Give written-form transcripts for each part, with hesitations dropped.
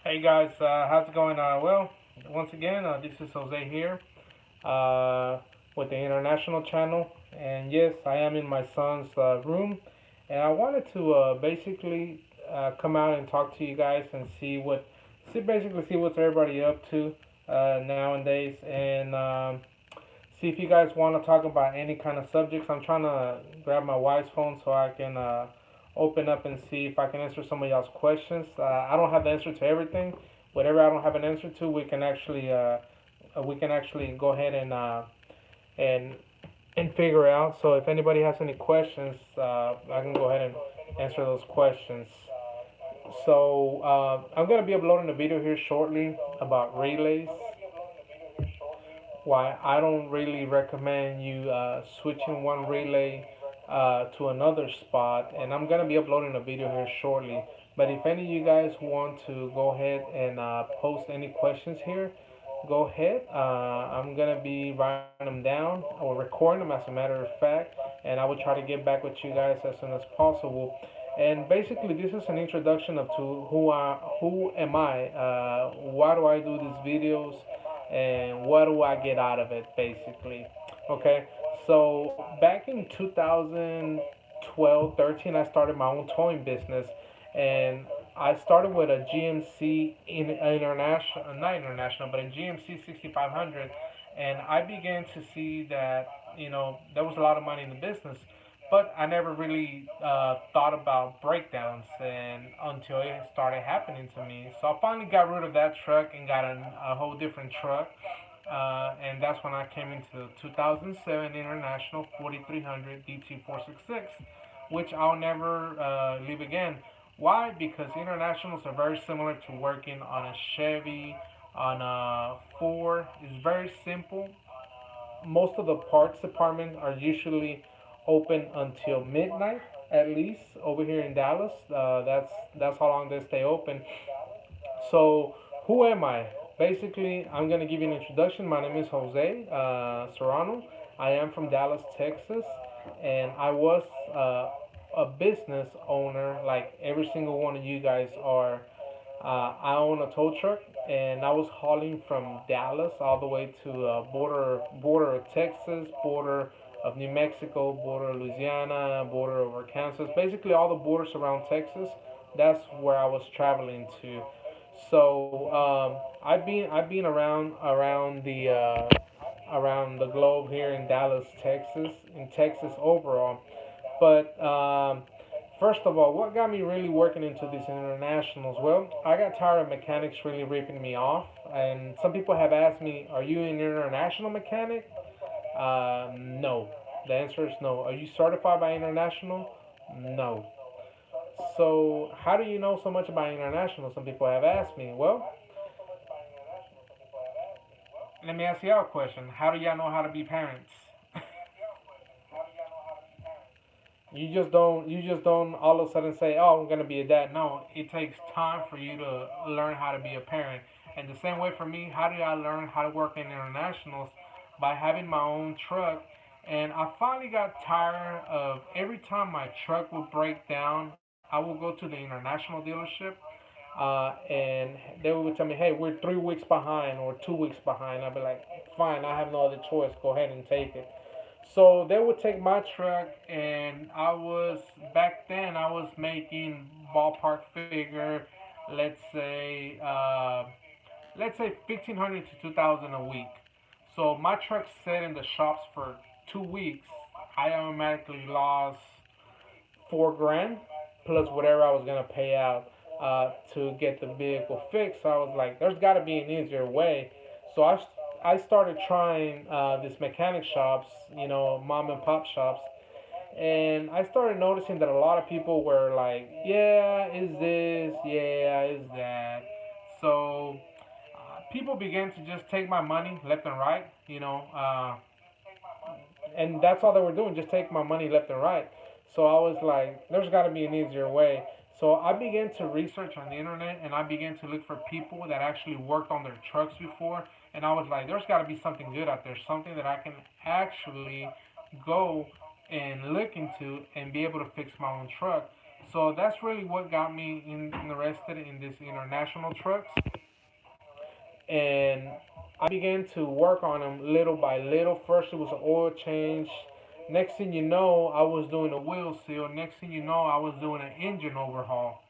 Hey guys, how's it going? Well, once again, this is Jose here uh, with the International Channel, and yes, I am in my son's room, and I wanted to basically come out and talk to you guys and see what's everybody up to nowadays, and see if you guys want to talk about any kind of subjects. I'm trying to grab my wife's phone so I can open up and see if I can answer some of y'all's questions. I don't have the answer to everything. Whatever I don't have an answer to, we can actually go ahead and and figure out. So if anybody has any questions, I can go ahead and answer those questions. So I'm gonna be uploading a video here shortly about relays. Why I don't really recommend you switching one relay to another spot, and I'm gonna be uploading a video here shortly. But if any of you guys want to go ahead and post any questions here, go ahead. I'm gonna be writing them down or recording them as a matter of fact, and I will try to get back with you guys as soon as possible. And basically, this is an introduction of to who am I, why do I do these videos, and what do I get out of it, basically. Okay, so back in 2012, 13, I started my own towing business, and I started with a GMC international, not international, but a GMC 6500, and I began to see that there was a lot of money in the business, but I never really thought about breakdowns, and until it started happening to me, so I finally got rid of that truck and got a whole different truck, and that's when I came into the 2007 International 4300 DT466, which I'll never leave again. Why? Because internationals are very similar to working on a Chevy, on a Ford. It's very simple. Most of the parts department are usually open until midnight, at least over here in Dallas. That's how long they stay open. So, who am I? Basically, I'm going to give you an introduction. My name is Jose Serrano. I am from Dallas, Texas, and I was a business owner like every single one of you guys are. I own a tow truck, and I was hauling from Dallas all the way to border of Texas, border of New Mexico, border of Louisiana, border over Kansas. Basically, all the borders around Texas. That's where I was traveling to. So I've been around the globe here in Dallas, Texas, in Texas overall. But first of all, what got me really working into these internationals? Well, I got tired of mechanics really ripping me off, and some people have asked me, "Are you an international mechanic?" No. The answer is no. Are you certified by international? No. So how do you know so much about international? Some people have asked me. Well, let me ask y'all a question. How do y'all know how to be parents? You just don't all of a sudden say, "Oh, I'm gonna be a dad." No, it takes time for you to learn how to be a parent. And the same way for me, how did I learn how to work in internationals? By having my own truck. And I finally got tired of every time my truck would break down, I would go to the international dealership, and they would tell me, "Hey, we're 3 weeks behind or 2 weeks behind." I'd be like, "Fine, I have no other choice. Go ahead and take it." So they would take my truck, and back then I was making ballpark figure, let's say, uh, let's say 1,500 to 2,000 a week. So my truck sat in the shops for 2 weeks. I automatically lost 4 grand plus whatever I was gonna pay out to get the vehicle fixed. So I was like, there's got to be an easier way. So I started trying these mechanic shops, mom and pop shops, and I started noticing that a lot of people were like, yeah, is this, yeah, is that. So people began to just take my money left and right, and that's all they were doing, just take my money left and right. So I was like, there's got to be an easier way. So I began to research on the internet, and I began to look for people that actually worked on their trucks before, and I was like, there's got to be something good out there, something that I can actually go and look into and be able to fix my own truck. So that's really what got me interested in this international trucks, and I began to work on them little by little. First, it was an oil change. Next thing you know, I was doing a wheel seal. Next thing you know, I was doing an engine overhaul.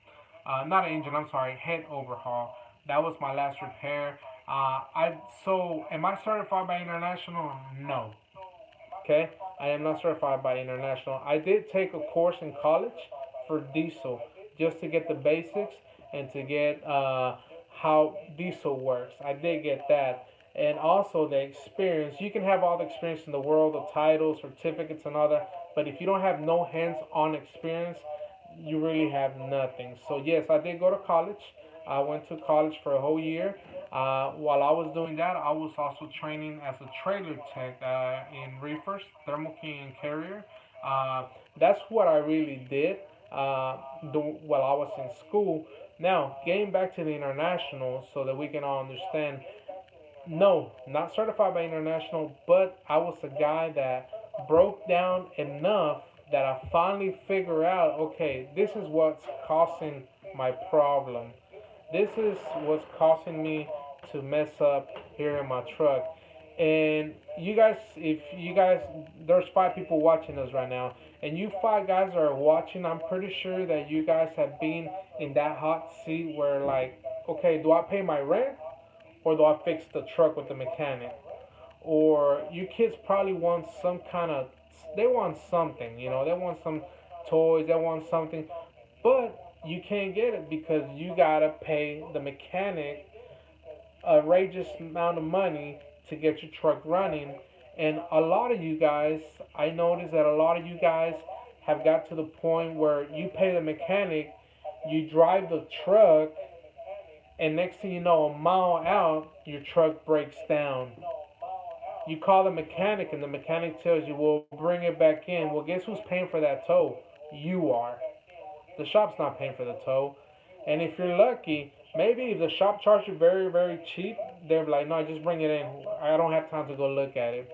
Not an engine, I'm sorry, head overhaul. That was my last repair. Am I certified by International? No. Okay, I am not certified by International. I did take a course in college for diesel just to get the basics and to get how diesel works. I did get that. And also the experience. You can have all the experience in the world, the titles, certificates, and all that. But if you don't have no hands on experience, you really have nothing. So, yes, I did go to college. I went to college for a whole year. While I was doing that, I was also training as a trailer tech in reefers, Thermo King and Carrier. Uh, that's what I really did while I was in school. Now, getting back to the international so that we can all understand, no, not certified by international, but I was a guy that broke down enough that I finally figured out, okay, this is what's causing my problem. This is what's causing me to mess up here in my truck. And you guys, if you guys, there's 5 people watching us right now, and you 5 guys are watching, I'm pretty sure that you guys have been in that hot seat where, like, okay, do I pay my rent or do I fix the truck with the mechanic? Or you kids probably want some kind of, they want something, they want some toys, they want something, but you can't get it because you gotta pay the mechanic outrageous amount of money to get your truck running. And a lot of you guys, I noticed that a lot of you guys have got to the point where you pay the mechanic, you drive the truck, and next thing you know, a mile out, your truck breaks down. You call the mechanic, and the mechanic tells you, "We'll bring it back in." Well, guess who's paying for that tow? You are. The shop's not paying for the tow. And if you're lucky, maybe if the shop charges you very, very cheap, they're like, no, just bring it in. I don't have time to go look at it.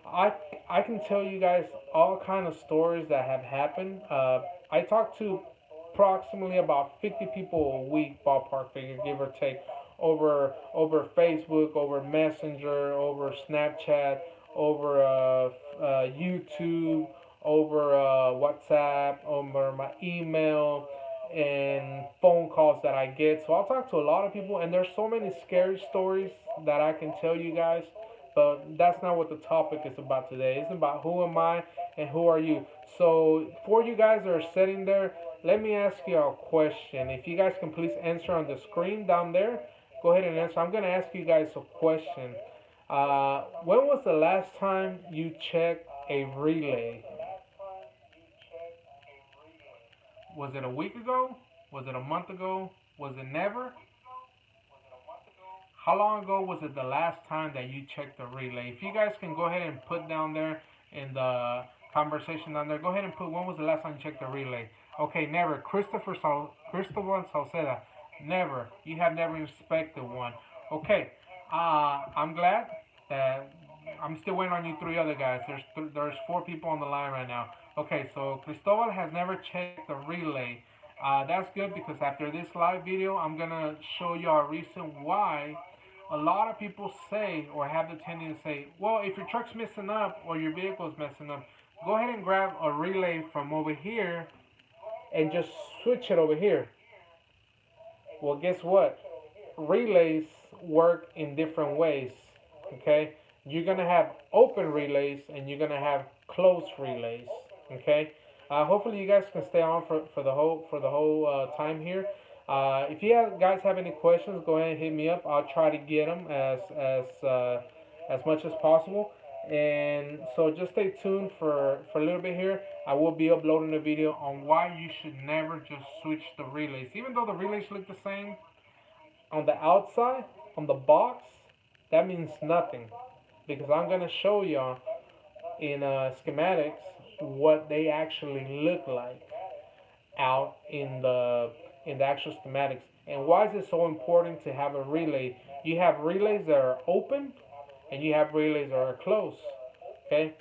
I I can tell you guys all kind of stories that have happened. I talk to approximately about 50 people a week, ballpark figure, give or take, over Facebook, over Messenger, over Snapchat, over YouTube, over WhatsApp, over my email, and phone calls that I get. So I'll talk to a lot of people, and there's so many scary stories that I can tell you guys. But that's not what the topic is about today. It's about who am I and who are you. So for you guys that are sitting there, let me ask you a question. If you guys can please answer on the screen down there, go ahead and answer. I'm going to ask you guys a question. When was the last time you checked a relay? Was it a week ago? Was it a month ago? Was it never? How long ago was it the last time that you checked the relay? If you guys can go ahead and put down there in the conversation down there, go ahead and put when was the last time you checked the relay? Okay, never. Cristobal Salceda, never. You have never inspected one. Okay, I'm glad that I'm still waiting on you 3 other guys. There's 4 people on the line right now. Okay, so Cristobal has never checked the relay. That's good because after this live video, I'm gonna show you a reason why a lot of people say or have the tendency to say, well, if your truck's messing up or your vehicle's messing up, go ahead and grab a relay from over here and just switch it over here. Well, guess what? Relays work in different ways. Okay, you're gonna have open relays and you're gonna have closed relays. Okay, hopefully you guys can stay on for the whole time here. If you guys have any questions, go ahead and hit me up. I'll try to get them as much as possible. And so just stay tuned for a little bit here. I will be uploading a video on why you should never just switch the relays. Even though the relays look the same on the outside, on the box, that means nothing. Because I'm going to show y'all in schematics what they actually look like out in the actual schematics. And why is it so important to have a relay? You have relays that are open and you have relays that are closed. Okay?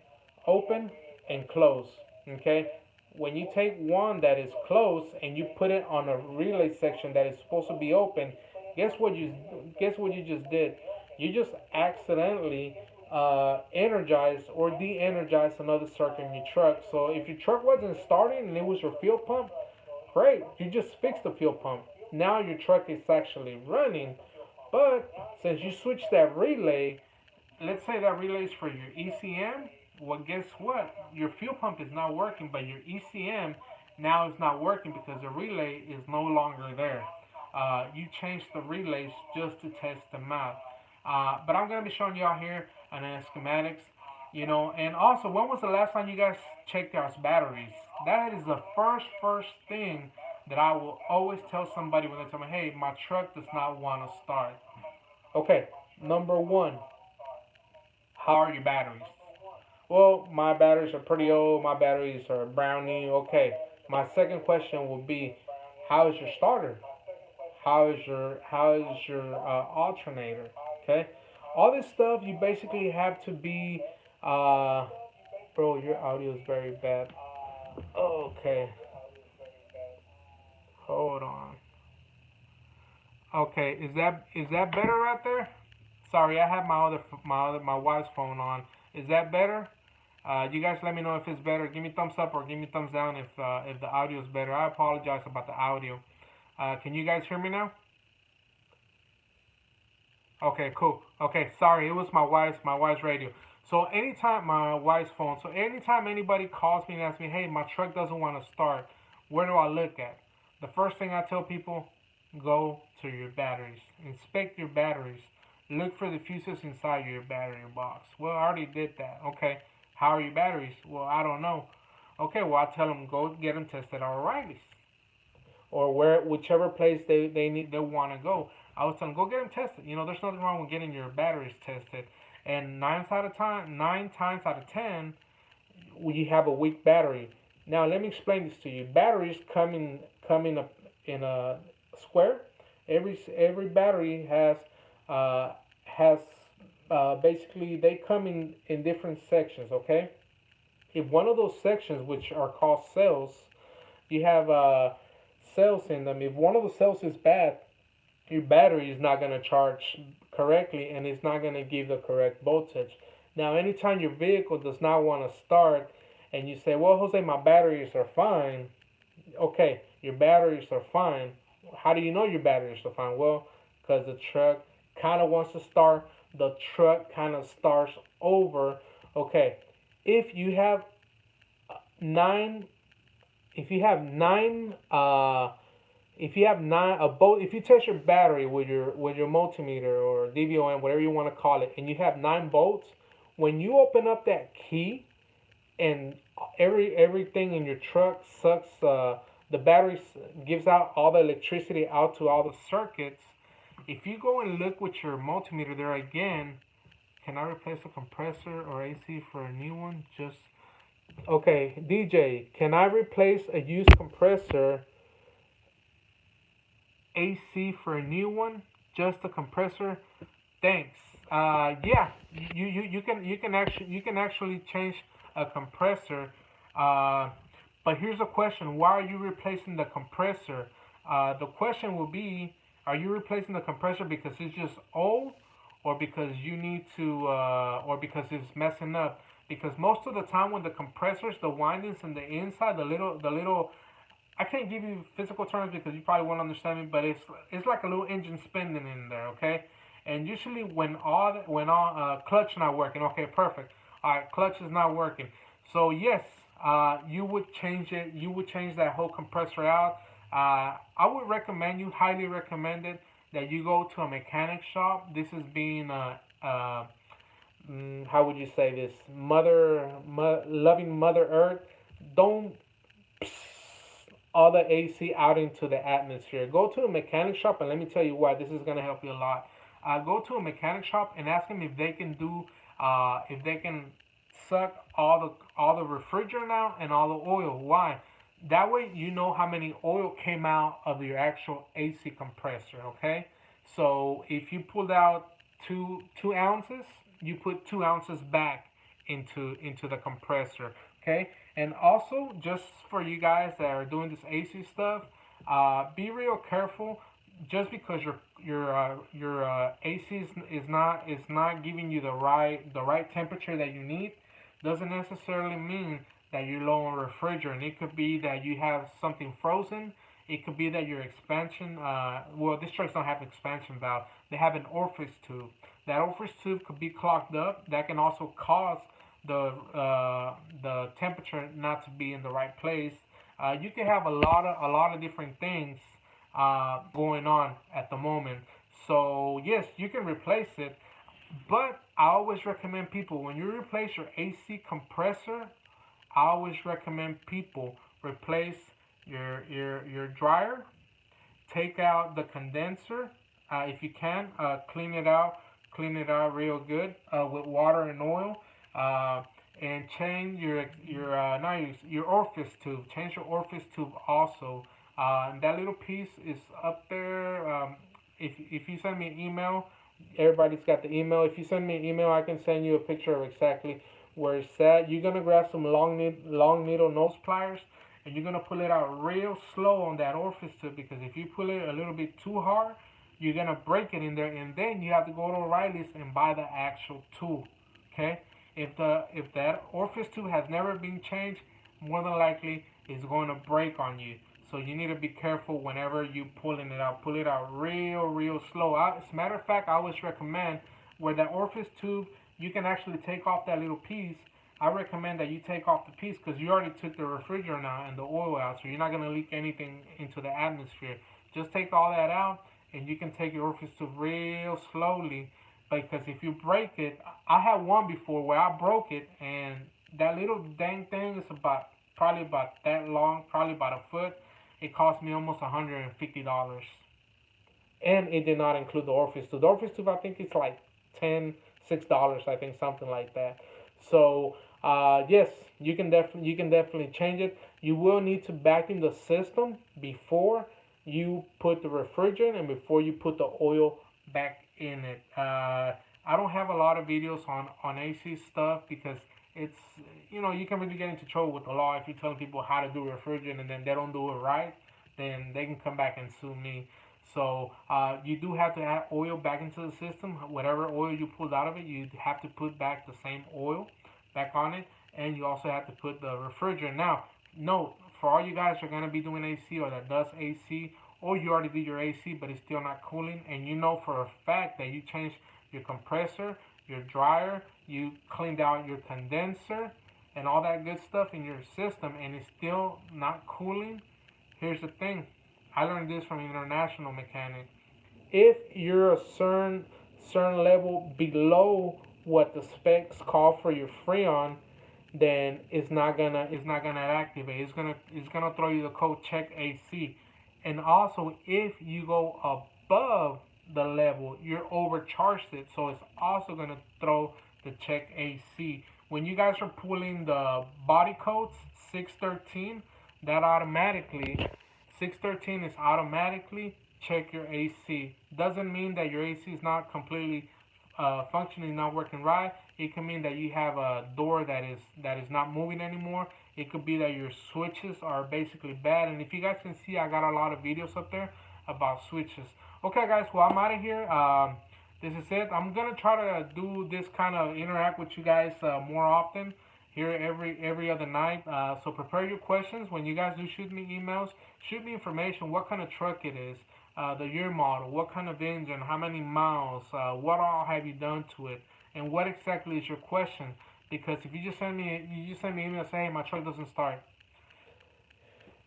Open and closed. Okay? when you take one that is closed and you put it on a relay section that is supposed to be open, guess what you guess what you just did? You just accidentally energized or de-energized another circuit in your truck. So if your truck wasn't starting and it was your fuel pump, great, you just fixed the fuel pump. Now your truck is actually running, but since you switched that relay, let's say that relay is for your ECM. Well, guess what? Your fuel pump is not working, but your ECM now is not working because the relay is no longer there. You changed the relays just to test them out. But I'm going to be showing y'all here on the schematics, and also, when was the last time you guys checked your batteries? That is the first thing that I will always tell somebody when they tell me, hey, my truck does not want to start. Okay, number one, how are your batteries? Well, my batteries are pretty old. My batteries are brownie. Okay. My second question will be, how is your starter? How is your alternator? Okay. All this stuff you basically have to be. Uh, bro, your audio is very bad. Okay. Hold on. Okay. Is that better right there? Sorry, I have my wife's phone on. Is that better? You guys let me know if it's better. Give me thumbs up or give me thumbs down if the audio is better. I apologize about the audio. Can you guys hear me now? Okay, cool. Okay, sorry, it was my wife's radio. So anytime my wife's phone. So anytime anybody calls me and asks me, "Hey, my truck doesn't want to start," where do I look at? The first thing I tell people, go to your batteries. Inspect your batteries. Look for the fuses inside your battery box. Well, I already did that. Okay, how are your batteries? Well, I don't know. Okay, well, I tell them go get them tested at O'Reilly's or whichever place they want to go. I was telling them go get them tested. There's nothing wrong with getting your batteries tested. And nine times out of 10, you have a weak battery. Now let me explain this to you. Batteries come in a square. Every battery has basically they come in different sections. Okay, if one of those sections, which are called cells, you have cells in them. If one of the cells is bad, your battery is not going to charge correctly and it's not going to give the correct voltage. Now, anytime your vehicle does not want to start and you say, well, Jose, my batteries are fine. Okay, your batteries are fine. How do you know your batteries are fine? Well, because the truck kind of wants to start. The truck kind of starts over. Okay, if you have nine, if you have nine if you have nine a bolt if you test your battery with your multimeter or DVOM, whatever you want to call it, and you have 9 volts, when you open up that key and everything in your truck sucks, the battery gives out all the electricity out to all the circuits. If you go and look with your multimeter there again, can I replace a compressor or AC for a new one? Just okay, DJ, can I replace a used compressor AC for a new one? Just a compressor? Thanks. Yeah, you can actually change a compressor. Uh, but here's a question: why are you replacing the compressor? The question will be: are you replacing the compressor because it's just old, or because you need to, or because it's messing up? Because most of the time, when the compressors, the windings and the inside, the little I can't give you physical terms because you probably won't understand me, but it's like a little engine spinning in there, okay? And usually when all clutch not working, okay, perfect. All right, clutch is not working. So yes, you would change it. You would change that whole compressor out. I would recommend you, highly recommend it, that you go to a mechanic shop. This is being how would you say this? Loving Mother Earth. Don't all the AC out into the atmosphere. Go to a mechanic shop, and let me tell you why. This is gonna help you a lot. Go to a mechanic shop and ask them if they can suck all the refrigerant out and all the oil. Why? That way you know how many oil came out of your actual AC compressor. Okay, so if you pulled out two ounces, you put 2 ounces back into the compressor. Okay, And also, just for you guys that are doing this AC stuff, be real careful. Just because your AC is not giving you the right temperature that you need, doesn't necessarily mean that you're low on refrigerant. It could be that you have something frozen. It could be that your expansion, well, these trucks don't have expansion valve. They have an orifice tube. That orifice tube could be clogged up. That can also cause the temperature not to be in the right place. You can have a lot of different things going on at the moment. So yes, you can replace it, but I always recommend people when you replace your AC compressor, I always recommend people replace your dryer, take out the condenser if you can, clean it out real good with water and oil, uh, and change your not your orifice tube. Change your orifice tube also. And that little piece is up there. If you send me an email, everybody's got the email. If you send me an email, I can send you a picture of exactly where it's at. You're gonna grab some long needle nose pliers, and you're gonna pull it out real slow on that orifice tube, because if you pull it a little bit too hard, you're gonna break it in there, and then you have to go to O'Reilly's and buy the actual tool. Okay, if that orifice tube has never been changed, more than likely it's going to break on you. So you need to be careful whenever you pulling it out. Pull it out real slow. As a matter of fact, I always recommend where that orifice tube, you can actually take off that little piece. I recommend that you take off the piece because you already took the refrigerant out and the oil out, so you're not going to leak anything into the atmosphere. Just take all that out, and you can take your orifice tube real slowly, because if you break it, I had one before where I broke it, and that little dang thing is probably about that long, probably about a foot. It cost me almost $150, and it did not include the orifice tube. The orifice tube, I think it's like $6, I think, something like that. So yes, you can definitely change it. You will need to vacuum the system before you put the refrigerant and before you put the oil back in it. I don't have a lot of videos on AC stuff because it's you can really get into trouble with the law if you're telling people how to do refrigerant and then they don't do it right. Then they can come back and sue me. So you do have to add oil back into the system. Whatever oil you pulled out of it, you have to put back the same oil back on it, and you also have to put the refrigerant. Now, note for all you guys who are gonna be doing AC or that does AC, or you already did your AC but it's still not cooling, and you know for a fact that you changed your compressor, your dryer, you cleaned out your condenser, and all that good stuff in your system, and it's still not cooling. Here's the thing. I learned this from an international mechanic. If you're a certain level below what the specs call for your Freon, then it's not gonna activate. It's gonna throw you the code check AC. And also, if you go above the level, you're overcharged it, so it's also gonna throw the check AC. When you guys are pulling the body codes 613, that automatically 613 is automatically check your AC. Doesn't mean that your AC is not completely functioning, not working right. It can mean that you have a door that is not moving anymore. It could be that your switches are basically bad. And if you guys can see, I got a lot of videos up there about switches. Okay, guys. Well, I'm out of here. This is it. I'm gonna try to do this kind of interact with you guys more often here every other night. So prepare your questions when you guys do shoot me emails. Shoot me information. What kind of truck it is, the year model, what kind of engine, how many miles, what all have you done to it, and what exactly is your question? Because if you just send me an email saying, hey, my truck doesn't start.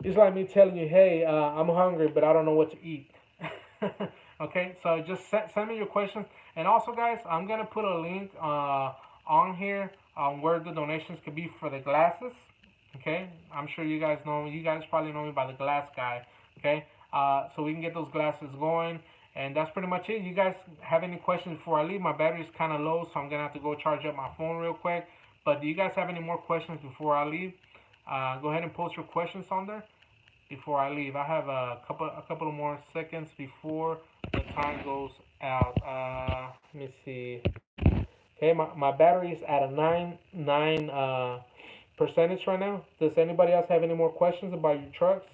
It's like me telling you, hey, I'm hungry, but I don't know what to eat. Okay, so just send me your questions. And also, guys, I'm gonna put a link on here on where the donations could be for the glasses. Okay, I'm sure you guys know me. You guys probably know me by the glass guy. Okay, so we can get those glasses going. And that's pretty much it. You guys have any questions before I leave? My battery's kind of low, so I'm gonna have to go charge up my phone real quick. But do you guys have any more questions before I leave? Go ahead and post your questions on there before I leave. I have a couple of more seconds before the time goes out. Let me see. Okay, my battery is at a nine percentage right now. Does anybody else have any more questions about your trucks?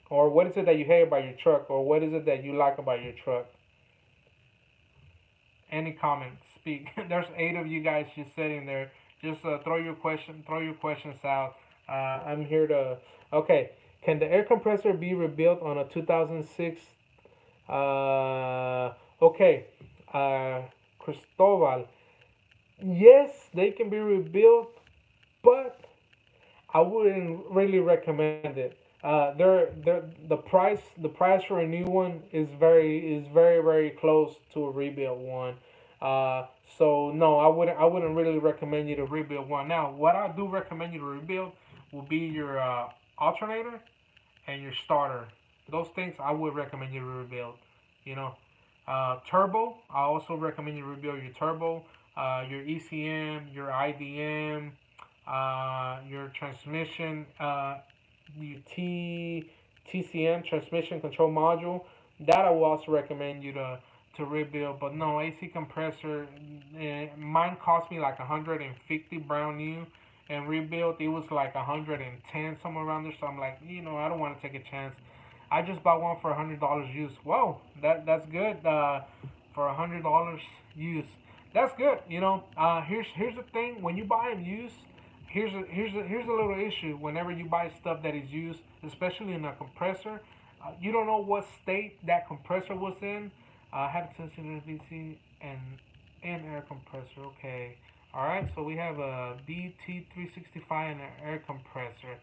Or what is it that you hate about your truck? Or what is it that you like about your truck? Any comments? Speak. There's 8 of you guys just sitting there. Just throw your questions out. I'm here to. Okay. Can the air compressor be rebuilt on a 2006? Okay. Cristobal. Yes, they can be rebuilt, but I wouldn't really recommend it. The price for a new one is very close to a rebuilt one. Uh, so no, I wouldn't really recommend you to rebuild one. Now, what I do recommend you to rebuild will be your alternator and your starter. Those things I would recommend you to rebuild. You know, turbo. I also recommend you rebuild your turbo, your ECM, your IDM, your transmission, your TCM transmission control module. That I will also recommend you to rebuild. But no, AC compressor. Mine cost me like 150 brand new, and rebuilt it was like 110 somewhere around there. So I'm like, I don't want to take a chance. I just bought one for $100 used. Whoa, that's good. For $100 used, that's good. Here's the thing: when you buy them used, here's a little issue. Whenever you buy stuff that is used, especially in a compressor, you don't know what state that compressor was in. Have attention to VC and air compressor. Okay. All right. So we have a BT365 and an air compressor.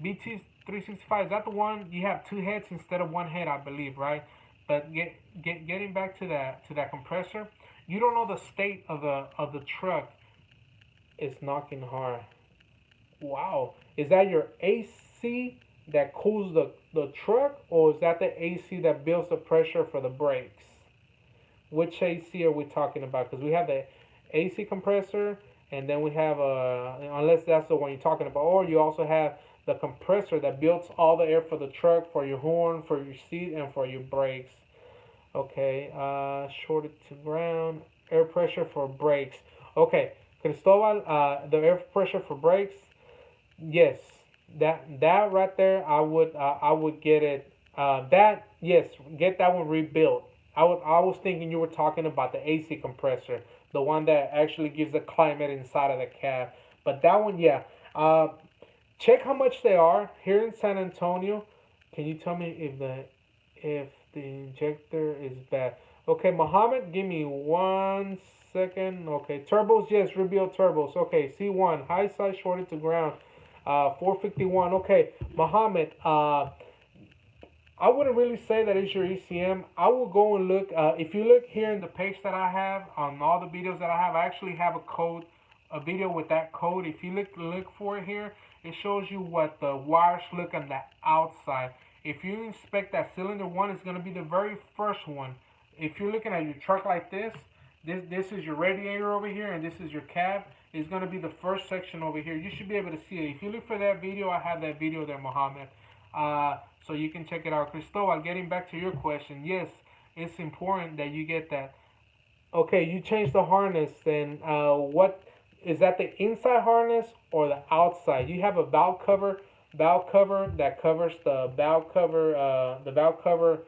BT365, is that the one you have two heads instead of one head, I believe, right? But getting back to that compressor, you don't know the state of the truck. It's knocking hard. Wow. Is that your AC that cools the truck, or is that the AC that builds the pressure for the brakes? Which AC are we talking about? Because we have the AC compressor, and then we have unless that's the one you're talking about, or you also have the compressor that builds all the air for the truck, for your horn, for your seat, and for your brakes. Okay, shorted to ground, air pressure for brakes. Okay, Cristobal, the air pressure for brakes. Yes, that right there, I would get it. That yes, get that one rebuilt. I was thinking you were talking about the AC compressor, the one that actually gives the climate inside of the cab. But that one, yeah. Uh, Check how much they are here in San Antonio. Can you tell me if the injector is bad? Okay, Mohammed, give me 1 second. Okay, turbos, yes, rebuild turbos. Okay, C1, high side shorted to ground. 451. Okay, Mohammed, I wouldn't really say that it's your ECM. I will go and look. If you look here in the page that I have on all the videos that I have, I actually have a code, a video with that code. If you look for it here, it shows you what the wires look on the outside. If you inspect that cylinder one, it's going to be the very first one. If you're looking at your truck like this is your radiator over here, and this is your cab. It's going to be the first section over here. You should be able to see it. If you look for that video, I have that video there, Mohammed. So you can check it out. Cristobal, getting back to your question, yes, it's important that you get that. Okay, you changed the harness, then what is that, the inside harness or the outside? You have a valve cover that covers the valve cover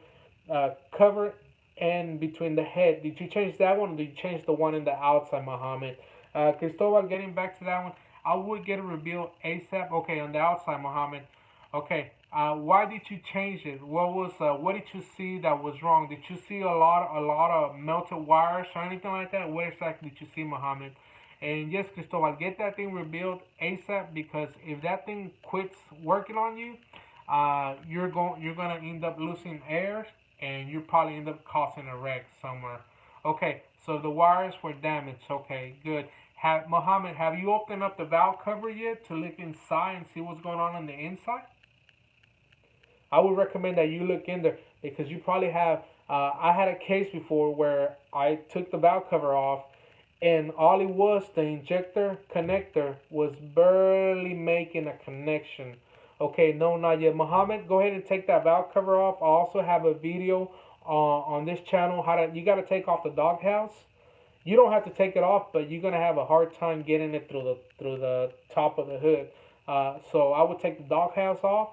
cover and between the head. Did you change that one, or did you change the one in the outside, Mohammed? Cristobal, getting back to that one, I would get a rebuild ASAP. Okay, on the outside, Mohammed. Okay, why did you change it? What did you see that was wrong? Did you see a lot of melted wires or anything like that? What exactly did you see, Mohammed? And yes, Cristobal, get that thing rebuilt ASAP, because if that thing quits working on you, you're gonna end up losing air, and you probably end up causing a wreck somewhere. Okay, so the wires were damaged. Okay, good. Mohammed, have you opened up the valve cover yet to look inside and see what's going on the inside? I would recommend that you look in there, because you probably have. I had a case before where I took the valve cover off, and all it was, the injector connector was barely making a connection. Okay, no, not yet. Mohammed, go ahead and take that valve cover off. I also have a video on this channel how to. You got to take off the doghouse. You don't have to take it off, but you're gonna have a hard time getting it through the top of the hood. So I would take the doghouse off,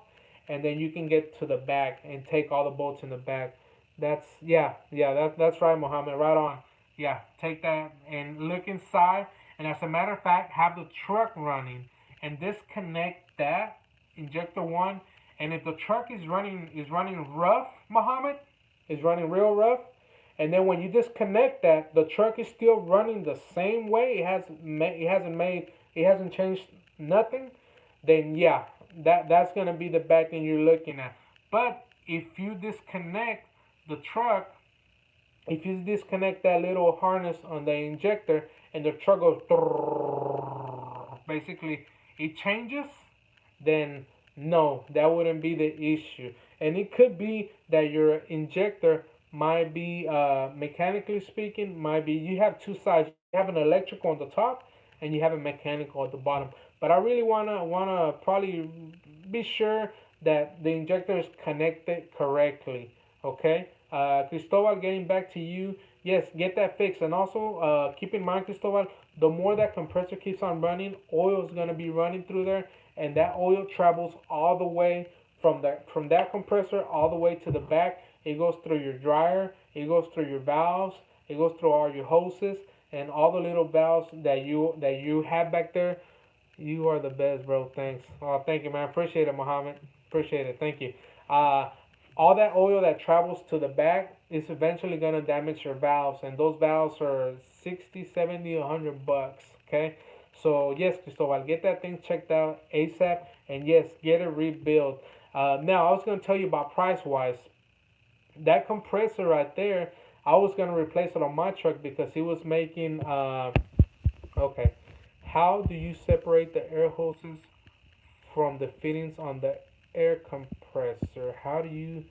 and then you can get to the back and take all the bolts in the back. That's yeah, that's right, Mohammed. Right on. Yeah, take that and look inside. And as a matter of fact, have the truck running and disconnect that injector one. And if the truck is running rough, Mohammed, is running real rough, and then when you disconnect that, the truck is still running the same way. It hasn't changed nothing. Then yeah, that's gonna be the bad thing you're looking at. But the truck, if you disconnect that little harness on the injector and the truck goes basically it changes, then no, that wouldn't be the issue. And it could be that your injector might be, mechanically speaking, might be you have two sides. You have an electrical on the top and you have a mechanical at the bottom. But I really wanna probably be sure that the injector is connected correctly. Okay, Cristobal, getting back to you. Yes, get that fixed, and also keep in mind, Cristobal, the more that compressor keeps on running, oil is gonna be running through there, and that oil travels all the way from that compressor all the way to the back. It goes through your dryer, it goes through your valves, it goes through all your hoses and all the little valves that you have back there. You are the best, bro. Thanks. Oh, thank you, man. Appreciate it, Mohammed. Appreciate it. Thank you. Uh, all that oil that travels to the back is eventually gonna damage your valves, and those valves are 60, 70, 100 bucks. Okay. So yes, Cristobal, get that thing checked out ASAP, and yes, get it rebuilt. Now I was gonna tell you about price wise. That compressor right there, I was gonna replace it on my truck because it was making. Okay, how do you separate the air hoses from the fittings on the air compressor? How do you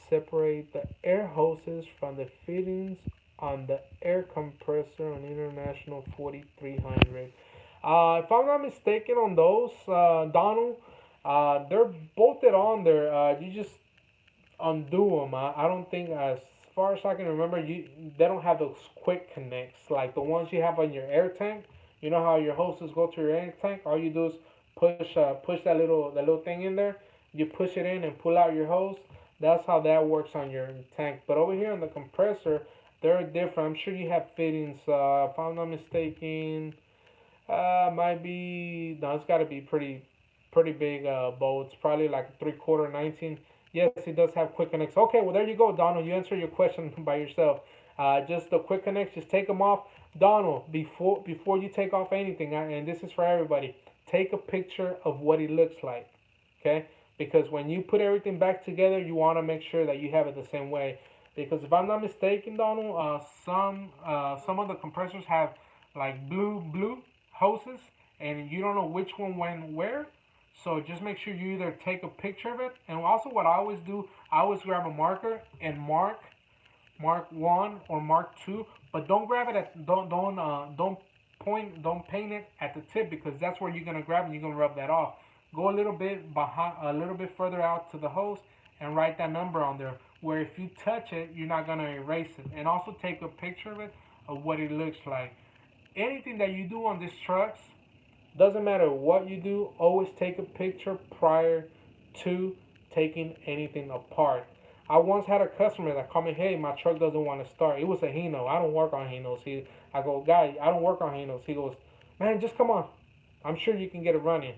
separate the air hoses from the fittings on the air compressor on International 4300? If I'm not mistaken on those, Donald, they're bolted on there. You just undo them. I don't think, as far as I can remember, they don't have those quick connects like the ones you have on your air tank. You know how your hoses go to your air tank. All you do is push that little thing in there. You push it in and pull out your hose. That's how that works on your tank. But over here on the compressor, they're different. I'm sure you have fittings. If I'm not mistaken, might be no. It's got to be pretty big bolts. Probably like 3/4 19. Yes, it does have quick connects. Okay, well there you go, Donald. You answer your question by yourself. Just the quick connects. Just take them off, Donald. Before you take off anything, and this is for everybody. Take a picture of what it looks like. Okay, because when you put everything back together, you want to make sure that you have it the same way. Because if I'm not mistaken, Donald, some of the compressors have like blue hoses, and you don't know which one went where. So just make sure you either take a picture of it, and also what I always do, I always grab a marker and mark one or mark two, but don't grab it at don't paint it at the tip, because that's where you're gonna grab and you're gonna rub that off. Go a little bit behind, a little bit further out to the hose, and write that number on there. Where if you touch it, you're not gonna erase it. And also take a picture of it, of what it looks like. Anything that you do on these trucks, doesn't matter what you do, always take a picture prior to taking anything apart. I once had a customer that called me, hey, my truck doesn't want to start. It was a Hino. I don't work on Hinos. I go, guy, I don't work on Hinos. He goes, man, just come on. I'm sure you can get it running.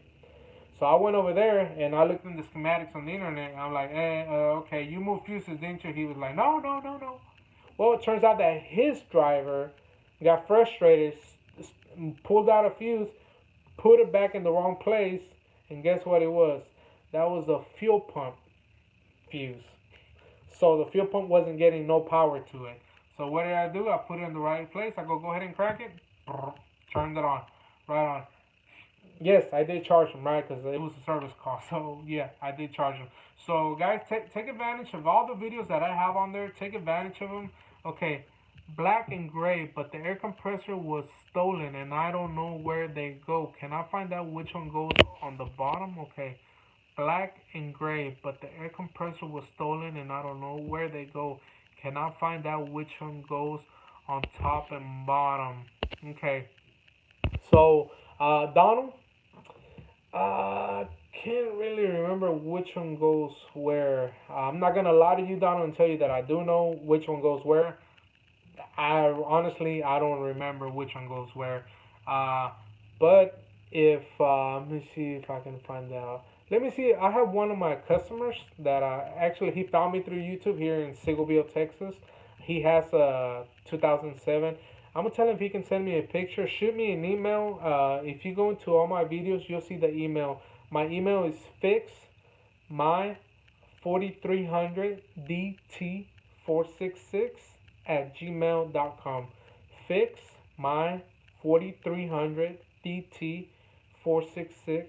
So I went over there and I looked in the schematics on the internet. And I'm like, okay, you moved fuses, didn't you? He was like, no, no, no, no. Well, it turns out that his driver got frustrated, pulled out a fuse, put it back in the wrong place, and guess what it was? That was a fuel pump fuse. So the fuel pump wasn't getting no power to it. So what did I do? I put it in the right place. I go ahead and crack it. Turned it on. Right on. Yes, I did charge him, right? Because it was a service call. So yeah, I did charge him. So guys, take advantage of all the videos that I have on there. Take advantage of them. Okay, black and gray, but the air compressor was stolen, and I don't know where they go. Can I find out which one goes on the bottom? Okay, black and gray, but the air compressor was stolen, and I don't know where they go. Can I find out which one goes on top and bottom? Okay, so Donald, Uh, can't really remember which one goes where. I'm not gonna lie to you, Donald, and tell you that I do know which one goes where. I don't remember which one goes where. Uh, but if let me see if I can find out. Let me see. I have one of my customers that actually he found me through YouTube here in Sigleville, Texas. He has a 2007. I'm gonna tell him if he can send me a picture. Shoot me an email. If you go into all my videos, you'll see the email. My email is fix my 4300dt466 at gmail.com. Fix my 4300dt466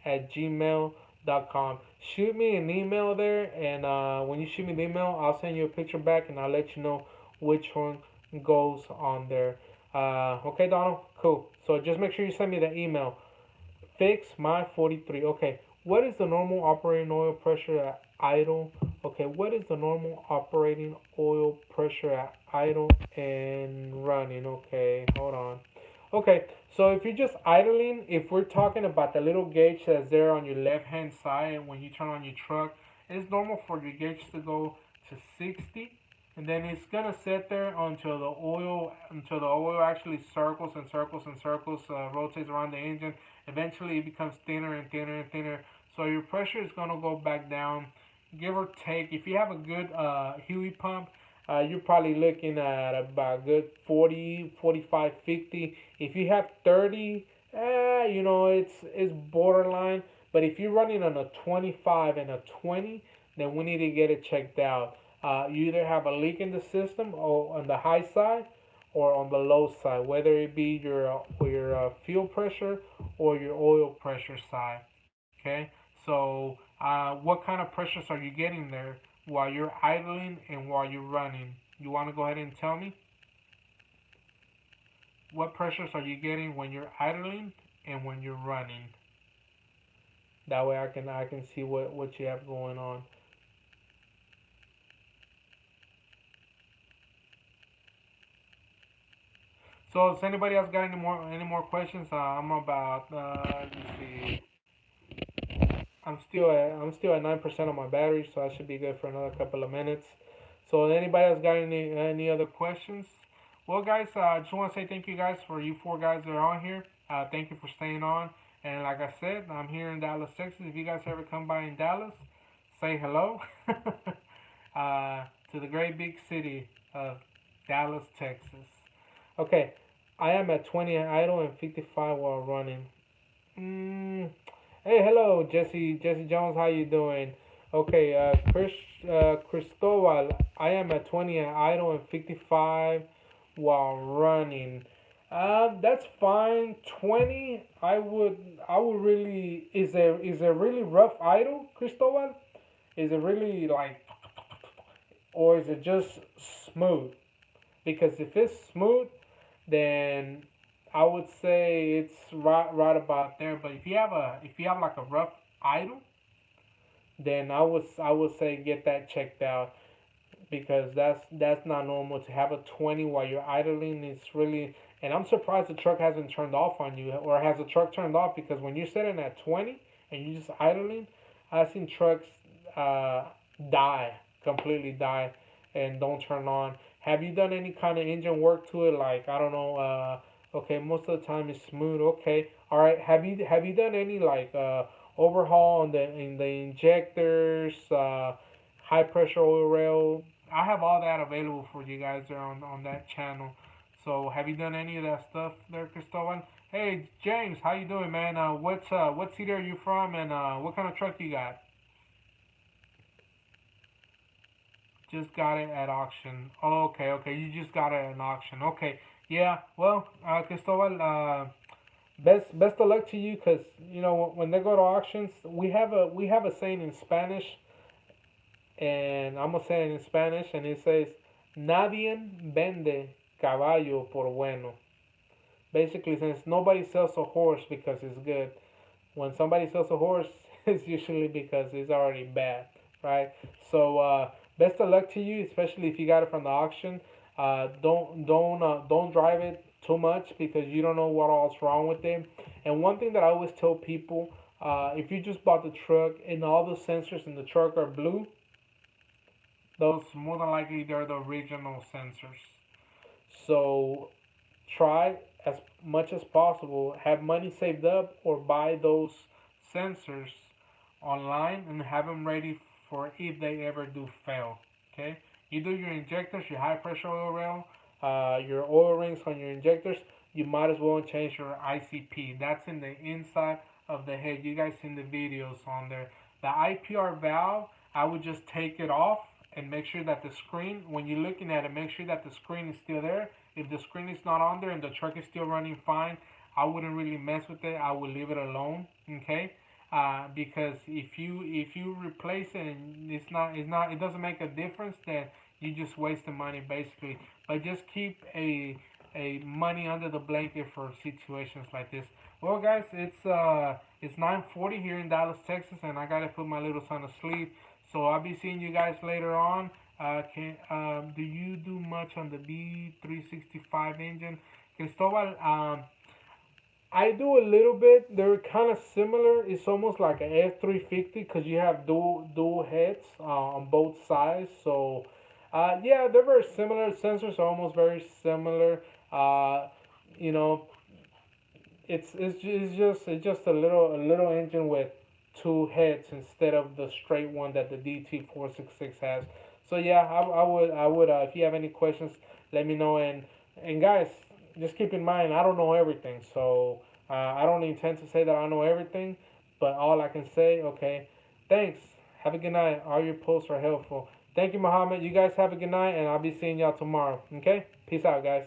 at gmail.com. Shoot me an email there, and when you shoot me the email, I'll send you a picture back and I'll let you know which one goes on there. Okay, Donald? Cool. So just make sure you send me the email. Fix my 43. Okay, what is the normal operating oil pressure at idle? Okay, what is the normal operating oil pressure at idle and running? Okay, hold on. Okay, so if you're just idling, if we're talking about the little gauge that's there on your left hand side when you turn on your truck, it's normal for your gauge to go to 60, and then it's gonna sit there until the oil actually circles and circles and circles, rotates around the engine. Eventually, it becomes thinner and thinner and thinner. So your pressure is gonna go back down, give or take. If you have a good Huey pump, you're probably looking at about good 40, 45, 50. If you have 30, it's borderline. But if you're running on a 25 and a 20, then we need to get it checked out. You either have a leak in the system or on the high side or on the low side, whether it be your fuel pressure or your oil pressure side. Okay, so what kind of pressures are you getting there while you're idling and while you're running? You want to go ahead and tell me what pressures are you getting when you're idling and when you're running? That way I can see what you have going on. So, does anybody else got any more questions? I'm about let me see. I'm still at 9% of my battery, so I should be good for another couple of minutes. So, anybody else got any other questions? Well, guys, I just want to say thank you guys for you four guys that are on here. Thank you for staying on. And like I said, I'm here in Dallas, Texas. If you guys ever come by in Dallas, say hello to the great big city of Dallas, Texas. Okay, I am at 20 idle and 55 while running. Mm, hey, hello, Jesse Jones. How you doing? Okay, Cristobal. I am at 20 and idle and 55 while running. That's fine. 20. I would really. Is it really rough idle, Cristobal? Is it really like, or is it just smooth? Because if it's smooth, then I would say it's right about there. But if you have like a rough idle, then I would say get that checked out because that's not normal to have a 20 while you're idling. It's really, and I'm surprised the truck hasn't turned off on you, or has the truck turned off, because when you're sitting at 20 and you're just idling, I've seen trucks uh, die, completely die, and don't turn on. Have you done any kind of engine work to it? Like, I don't know. Okay, most of the time it's smooth. Okay, all right. Have you done any like overhaul on the injectors, high pressure oil rail? I have all that available for you guys there on that channel. So have you done any of that stuff there, Cristobal? Hey James, how you doing, man? What city are you from, and what kind of truck you got? Just got it at auction. Oh, okay, okay. You just got it at an auction. Okay. Yeah. Well, Cristobal, best of luck to you, because when they go to auctions, we have a saying in Spanish, and I'm gonna say it in Spanish, and it says, "Nadie vende caballo por bueno." Basically, since nobody sells a horse because it's good. When somebody sells a horse, it's usually because it's already bad, right? So best of luck to you, especially if you got it from the auction. Don't drive it too much because you don't know what all's wrong with it. And one thing that I always tell people, If you just bought the truck and all the sensors in the truck are blue, those more than likely they're the original sensors. So try as much as possible, have money saved up or buy those sensors online and have them ready for if they ever do fail. Okay, you do your injectors, your high pressure oil rail, your oil rings on your injectors. You might as well change your ICP. That's in the inside of the head. You guys seen the videos on there. The IPR valve, I would just take it off and make sure that the screen, when you're looking at it, make sure that the screen is still there. If the screen is not on there and the truck is still running fine, I wouldn't really mess with it. I would leave it alone. Okay, because if you replace it and it's not it doesn't make a difference, then you just waste the money basically. But just keep a money under the blanket for situations like this. Well, guys, it's 9:40 here in Dallas, Texas, and I gotta put my little son to sleep. So I'll be seeing you guys later on. Can Do you do much on the B365 engine, Cristobal? I do a little bit. They're kind of similar. It's almost like an F350 because you have dual heads on both sides. So, yeah, they're very similar. Sensors are almost very similar. Uh, you know, it's just a little engine with two heads instead of the straight one that the DT466 has. So yeah, I would if you have any questions, let me know. And guys, just keep in mind I don't know everything, so I don't intend to say that I know everything, but all I can say, okay, thanks. Have a good night. All your posts are helpful. Thank you, Muhammad. You guys have a good night, and I'll be seeing y'all tomorrow. Okay, peace out, guys.